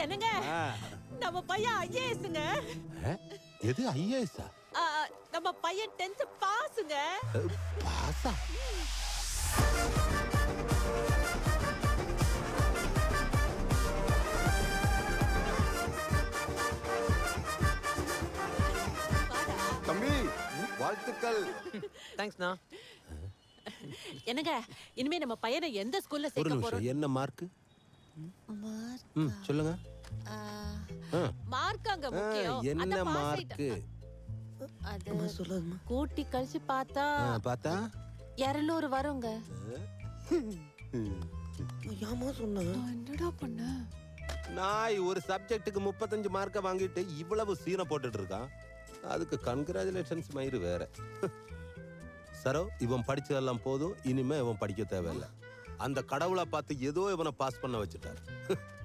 என்னங்க நம்ம பையன் ஐஏஎஸ்ங்க. எது ஐஏஎஸ்? நம்ம பையன் 10th பாஸ்ங்க. பாஸா? தம்பி வாழ்த்துக்கள். தேங்க்ஸ்ண்ணா. என்னங்க இனிமே நம்ம பையனை எந்த ஸ்கூல்ல ஒரு சேர்க்க நிமிஷம், போறோம்? என்ன மார்க்? சொல்லுங்க. மார்க் அங்க முக்கியம். என்ன அத பாஸ் மார்க்? அது கூட்டி கழிச்சு பார்த்தா பார்த்தா 200 வருங்க. ஏமா சொன்ன? என்னடா பண்ண? நாய் ஒரு சப்ஜெக்ட்டுக்கு 35 மார்க்க வாங்கிட்டு இவ்வளவு சீனை போட்டுட்டு இருக்கான். அதுக்கு கங்க்ராச்சுலேஷன்ஸ் மயிறு வேற. சரோ, இவன் படிச்சதெல்லாம் போதும், இனிமே இவன் படிக்க தேவையில்லை. அந்த கடவுளை பார்த்து ஏதோ இவனை பாஸ் பண்ண வச்சுட்டார்.